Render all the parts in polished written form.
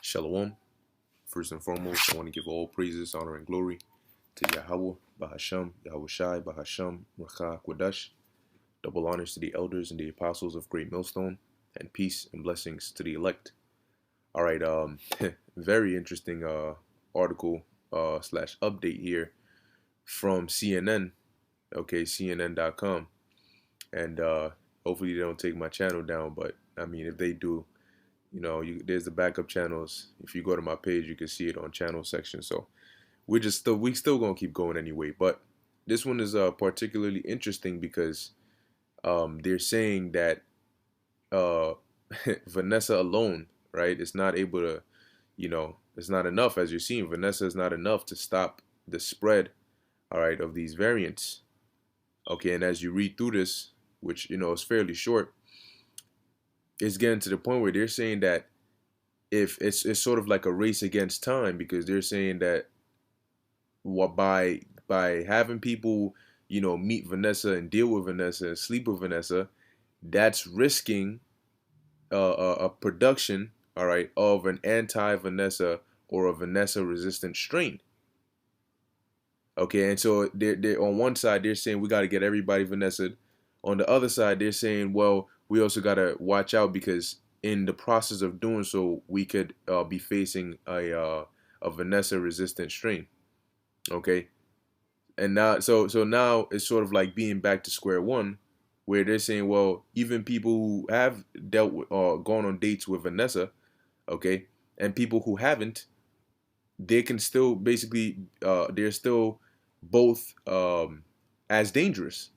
Shalom. First and foremost, I want to give all praises, honor, and glory to Yahweh, Bahasham, Yahweh Shai, Bahasham, Racha, Kwadash. Double honors to the elders and the apostles of Great Millstone, and peace and blessings to the elect. All right, very interesting article slash update here from CNN, okay, CNN.com. And hopefully they don't take my channel down, but I mean, if they do, there's the backup channels. If you go to my page, you can see it on channel section. So we still gonna keep going anyway. But this one is particularly interesting because they're saying that uh, Vanessa alone, right, is not able to, it's not enough. As you're seeing, Vanessa is not enough to stop the spread, all right, of these variants. Okay, and as you read through this, which is fairly short, it's getting to the point where they're saying that if it's sort of like a race against time, because they're saying that by having people meet Vanessa and deal with Vanessa and sleep with Vanessa, that's risking a production, all right, of an anti-Vanessa or a Vanessa-resistant strain. Okay, and so they're on one side they're saying we got to get everybody Vanessa. On the other side they're saying, well, we also got to watch out because in the process of doing so we could be facing a Vanessa-resistant strain. Okay, and now so now it's sort of like being back to square one, where they're saying, well, even people who have dealt with or gone on dates with Vanessa, okay, and people who haven't, they can still basically they're still both as dangerous.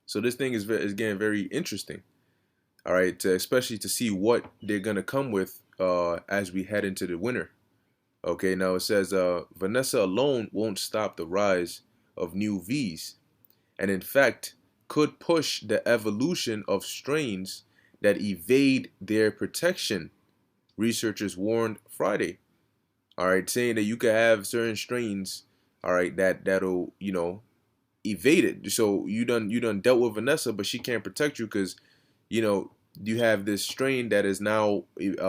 So this thing is getting very interesting. All right, especially to see what they're gonna come with as we head into the winter. Okay, now it says Vanessa alone won't stop the rise of new V's, and in fact could push the evolution of strains that evade their protection. Researchers warned Friday. All right, saying that you could have certain strains, all right, that'll evade it. So you done dealt with Vanessa, but she can't protect you because you have this strain that is now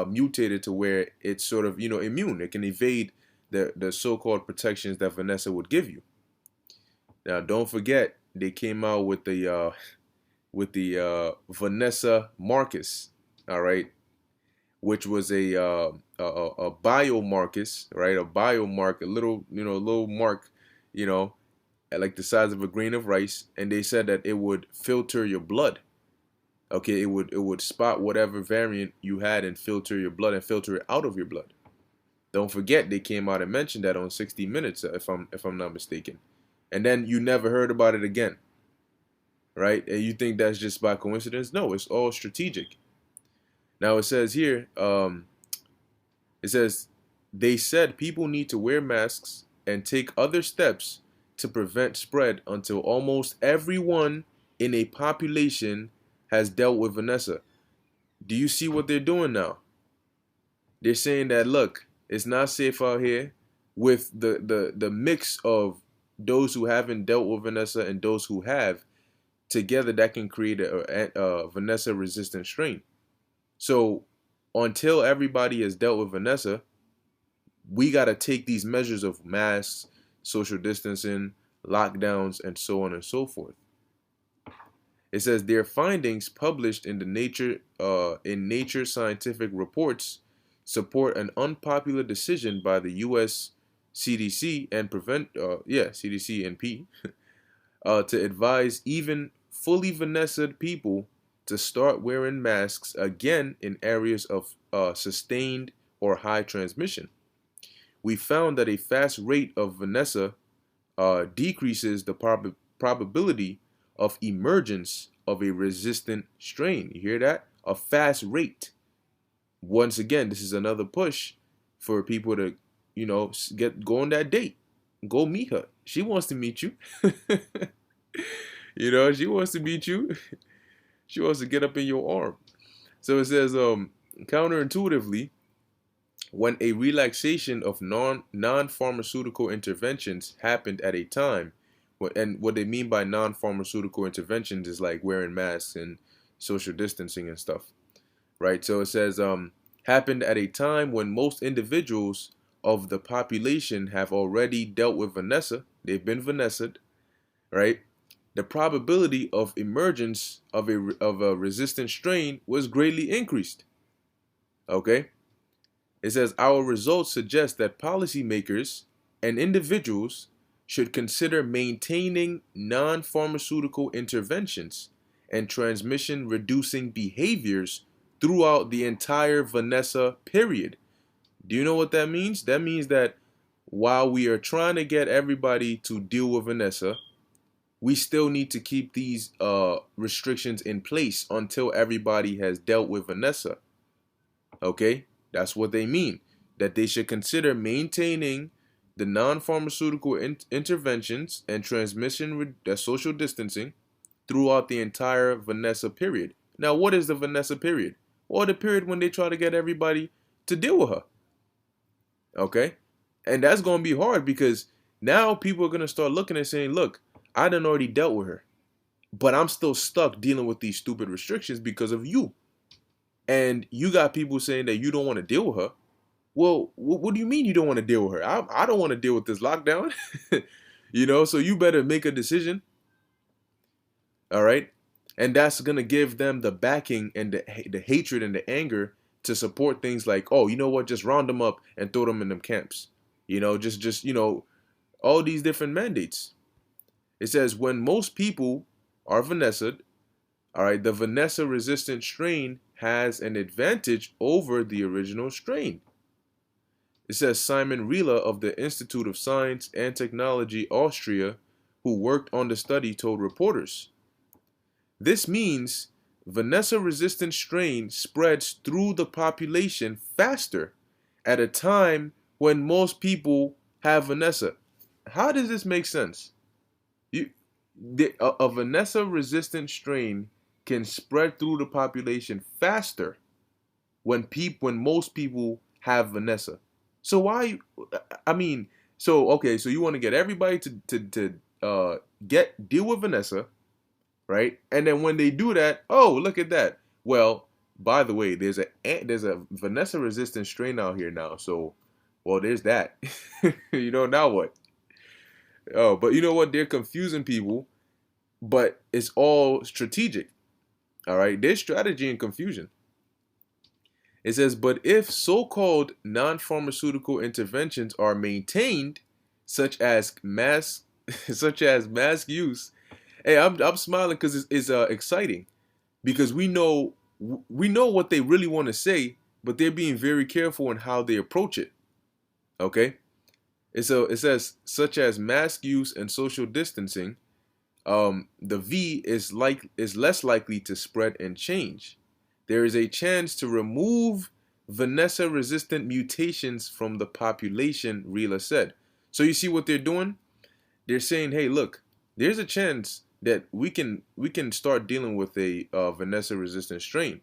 mutated to where it's sort of immune. It can evade the so-called protections that Vanessa would give you. Now, don't forget they came out with the Vanessa Marcus, all right, which was a biomarcus, right? A biomark, a little mark, like the size of a grain of rice, and they said that it would filter your blood. Okay, it would spot whatever variant you had and filter your blood and filter it out of your blood. Don't forget they came out and mentioned that on 60 Minutes, if I'm not mistaken, and then you never heard about it again, right? And you think that's just by coincidence? No, it's all strategic. Now it says here, it says they said people need to wear masks and take other steps to prevent spread until almost everyone in a population has dealt with Vanessa. Do you see what they're doing now? They're saying that, look, it's not safe out here with the mix of those who haven't dealt with Vanessa and those who have together, that can create a Vanessa resistant strain. So until everybody has dealt with Vanessa, we got to take these measures of masks, social distancing, lockdowns, and so on and so forth. It says their findings published in Nature Scientific Reports support an unpopular decision by the U.S. CDC and CDC and P to advise even fully Vanessa'd people to start wearing masks again in areas of sustained or high transmission. We found that a fast rate of Vanessa decreases the probability of emergence of a resistant strain. You hear that? A fast rate. Once again, this is another push for people to, go on that date. Go meet her. She wants to meet you. She wants to meet you. She wants to get up in your arm. So it says, counterintuitively, when a relaxation of non-pharmaceutical interventions happened at a time, and what they mean by non-pharmaceutical interventions is like wearing masks and social distancing and stuff, right? So it says happened at a time when most individuals of the population have already dealt with Vanessa. They've been Vanessa'd, right? The probability of emergence of a resistant strain was greatly increased. Okay? It says our results suggest that policymakers and individuals should consider maintaining non-pharmaceutical interventions and transmission reducing behaviors throughout the entire Vanessa period. Do you know what that means? That means that while we are trying to get everybody to deal with Vanessa, we still need to keep these restrictions in place until everybody has dealt with Vanessa. Okay? That's what they mean. That they should consider maintaining the non-pharmaceutical interventions and transmission social distancing throughout the entire Vanessa period. Now, what is the Vanessa period? Well, the period when they try to get everybody to deal with her. Okay? And that's going to be hard because now people are going to start looking and saying, look, I done already dealt with her, but I'm still stuck dealing with these stupid restrictions because of you. And you got people saying that you don't want to deal with her. Well, what do you mean you don't want to deal with her? I don't want to deal with this lockdown. So you better make a decision. All right. And that's going to give them the backing and the hatred and the anger to support things like, oh, you know what? Just round them up and throw them in them camps. All these different mandates. It says when most people are Vanessa, all right, the Vanessa-resistant strain has an advantage over the original strain. It says Simon Riehle of the Institute of Science and Technology, Austria, who worked on the study, told reporters. This means Vanessa-resistant strain spreads through the population faster at a time when most people have Vanessa. How does this make sense? A Vanessa-resistant strain can spread through the population faster when most people have Vanessa. So why? I mean, so okay, so you want to get everybody to deal with Vanessa, right? And then when they do that, oh, look at that. Well, by the way, there's a Vanessa-resistant strain out here now. So, well, there's that. Now what? Oh, but you know what? They're confusing people, but it's all strategic. All right, there's strategy and confusion. It says, but if so-called non-pharmaceutical interventions are maintained, such as mask, such as mask use, hey, I'm smiling because it's exciting because we know what they really want to say, but they're being very careful in how they approach it. Okay, it says such as mask use and social distancing. The V is less likely to spread and change. There is a chance to remove Vanessa-resistant mutations from the population, Riehle said. So you see what they're doing? They're saying, hey, look, there's a chance that we can start dealing with a Vanessa-resistant strain,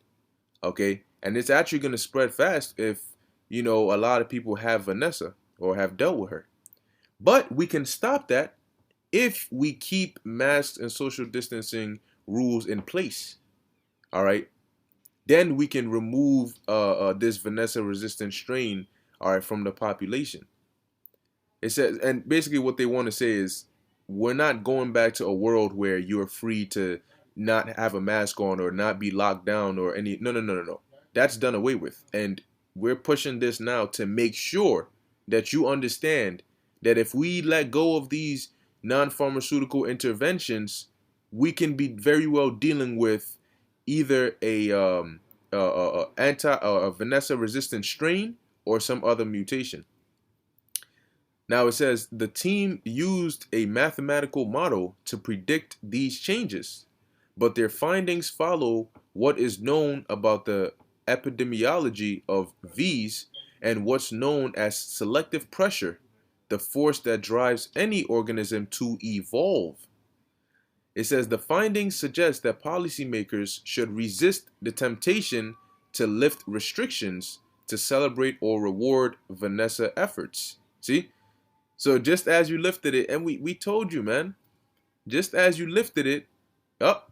okay? And it's actually going to spread fast if, a lot of people have Vanessa or have dealt with her. But we can stop that if we keep masks and social distancing rules in place. All right, then we can remove this Vanessa-resistant strain, all right, from the population. It says, and basically what they want to say is, we're not going back to a world where you're free to not have a mask on or not be locked down or any. No, no, no, no, no. That's done away with, and we're pushing this now to make sure that you understand that if we let go of these non-pharmaceutical interventions, we can be very well dealing with either a Vanessa-resistant strain or some other mutation. Now it says the team used a mathematical model to predict these changes, but their findings follow what is known about the epidemiology of V's and what's known as selective pressure, the force that drives any organism to evolve. It says the findings suggest that policymakers should resist the temptation to lift restrictions to celebrate or reward Vanessa efforts. See? So just as you lifted it, and we told you, man, just as you lifted it,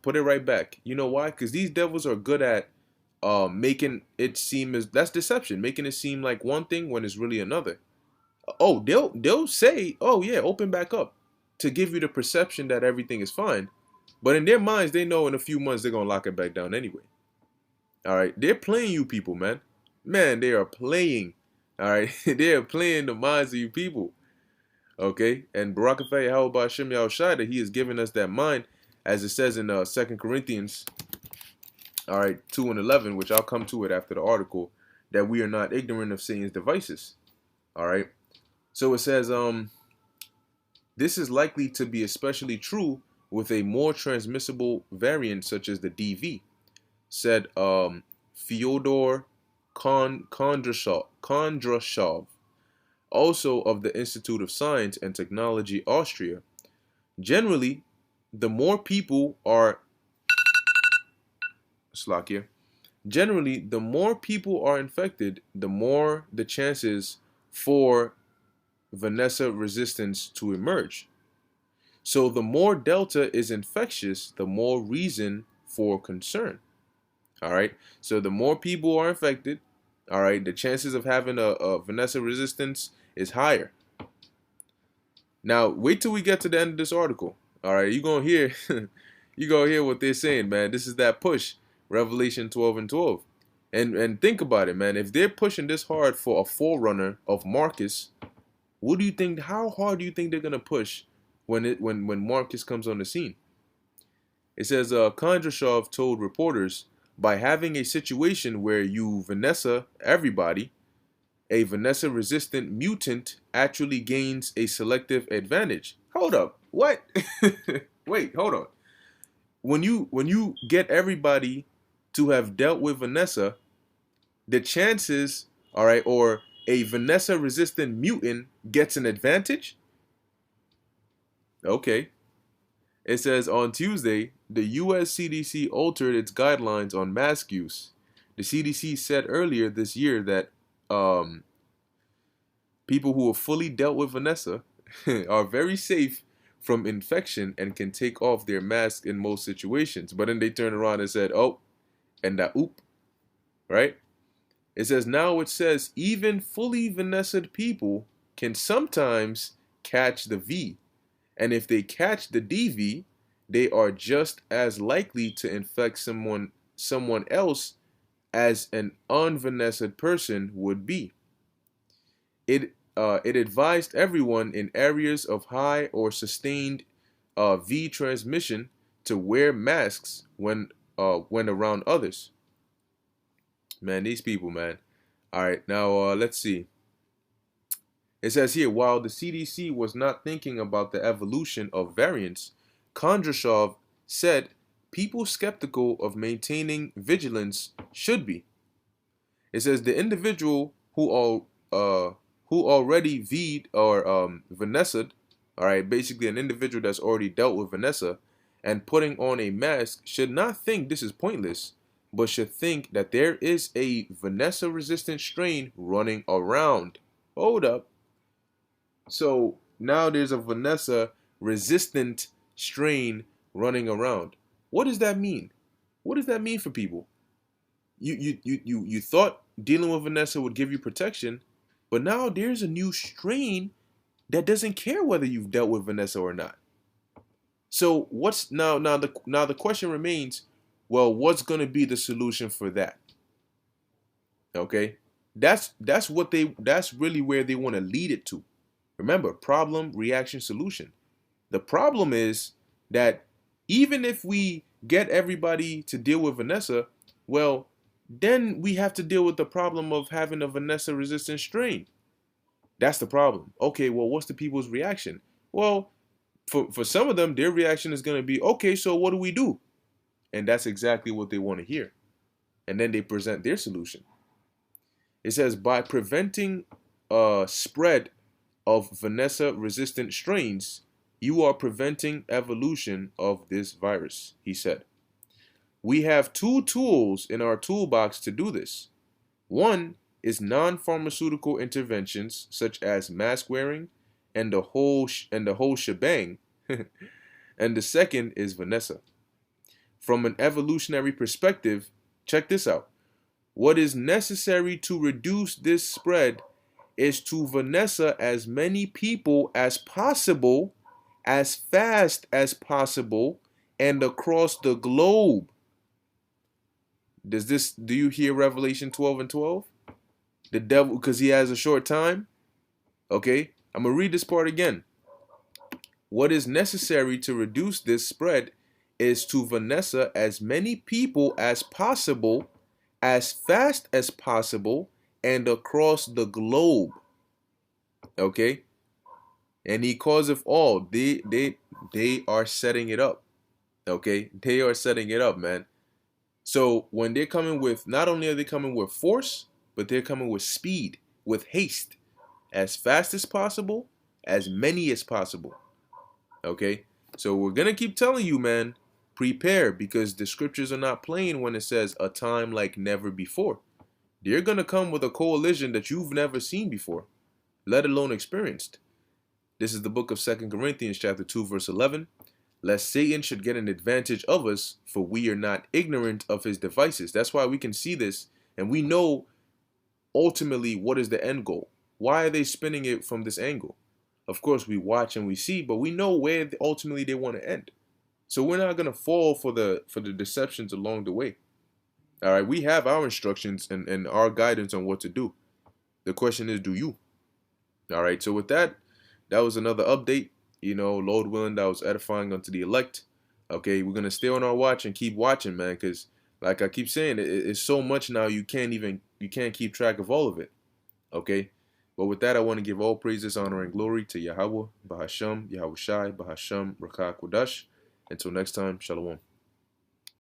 put it right back. You know why? Because these devils are good at making it seem as that's deception, making it seem like one thing when it's really another. Oh, they'll say, "Oh yeah, open back up," to give you the perception that everything is fine, but in their minds, they know in a few months they're gonna lock it back down anyway. All right, they're playing you people, man. Man, they are playing. All right, they are playing the minds of you people. Okay, and Barakatha Yahweh Hashem Yahushua, he is giving us that mind, as it says in 2 Corinthians, all right, 2:11, which I'll come to it after the article, that we are not ignorant of Satan's devices. All right, so it says, this is likely to be especially true with a more transmissible variant such as the DV, said Fyodor Kondrashov, also of the Institute of Science and Technology, Austria. Generally, the more people are Slakia. Generally, the more people are infected, the more the chances for Vanessa resistance to emerge. So the more Delta is infectious, the more reason for concern. All right. So the more people are infected, all right, the chances of having a Vanessa resistance is higher. Now, wait till we get to the end of this article. All right, you're gonna hear you gonna hear what they're saying, man. This is that push, Revelation 12:12. And think about it, man. If they're pushing this hard for a forerunner of Marcus, what do you think? How hard do you think they're gonna push when Marcus comes on the scene? It says Kondrashov told reporters, by having a situation where you Vanessa everybody, a Vanessa-resistant mutant actually gains a selective advantage. Hold up, what? Wait, hold on. When you get everybody to have dealt with Vanessa, the chances, all right, or a Vanessa-resistant mutant gets an advantage? Okay. It says on Tuesday, the U.S. CDC altered its guidelines on mask use. The CDC said earlier this year that people who have fully dealt with Vanessa are very safe from infection and can take off their mask in most situations. But then they turned around and said, oh, and that oop, right? It says now it says even fully Vanessa'd people can sometimes catch the V. And if they catch the DV, they are just as likely to infect someone else as an unvanessa'd person would be. It advised everyone in areas of high or sustained V transmission to wear masks when around others. Man, these people, man. All right, now let's see. It says here, while the CDC was not thinking about the evolution of variants, Kondrashov said people skeptical of maintaining vigilance should be. It says the individual who already V'd or Vanessa'd, all right, basically an individual that's already dealt with Vanessa, and putting on a mask should not think this is pointless, but should think that there is a Vanessa-resistant strain running around. Hold up. So now there's a Vanessa-resistant strain running around. What does that mean? What does that mean for people? You thought dealing with Vanessa would give you protection, but now there's a new strain that doesn't care whether you've dealt with Vanessa or not. So what's now the question remains, well, what's going to be the solution for that? Okay? That's really where they want to lead it to. Remember, problem, reaction, solution. The problem is that even if we get everybody to deal with Vanessa, well, then we have to deal with the problem of having a Vanessa-resistant strain. That's the problem. Okay, well, what's the people's reaction? Well, for some of them, their reaction is going to be, okay, so what do we do? And that's exactly what they want to hear. And then they present their solution. It says, by preventing spread of Vanessa-resistant strains, you are preventing evolution of this virus, he said. We have two tools in our toolbox to do this. One is non-pharmaceutical interventions such as mask wearing and the whole shebang, and the second is Vanessa. From an evolutionary perspective, check this out. What is necessary to reduce this spread is to Vanessa as many people as possible, as fast as possible, and across the globe. Do you hear Revelation 12 and 12? The devil, because he has a short time. Okay, I'm going to read this part again. What is necessary to reduce this spread is to Vanessa as many people as possible, as fast as possible, and across the globe. Okay? And he causeth all. They are setting it up. Okay? They are setting it up, man. So when they're coming with, not only are they coming with force, but they're coming with speed, with haste, as fast as possible, as many as possible. Okay? So we're going to keep telling you, man, prepare, because the scriptures are not playing when it says a time like never before. They're going to come with a coalition that you've never seen before, let alone experienced. This is the book of 2 Corinthians chapter 2 verse 11. Lest Satan should get an advantage of us, for we are not ignorant of his devices. That's why we can see this, and we know ultimately what is the end goal. Why are they spinning it from this angle? Of course, we watch and we see, but we know where ultimately they want to end. So we're not gonna fall for the deceptions along the way. All right, we have our instructions and our guidance on what to do. The question is, do you? All right. So with that, that was another update. You know, Lord willing, that was edifying unto the elect. Okay, we're gonna stay on our watch and keep watching, man, because like I keep saying, it's so much now you can't keep track of all of it. Okay. But with that, I want to give all praises, honor, and glory to Yahweh, Bahasham, Yahweh Shai, Bahasham, Rakah Kodash. Until next time, Shalom.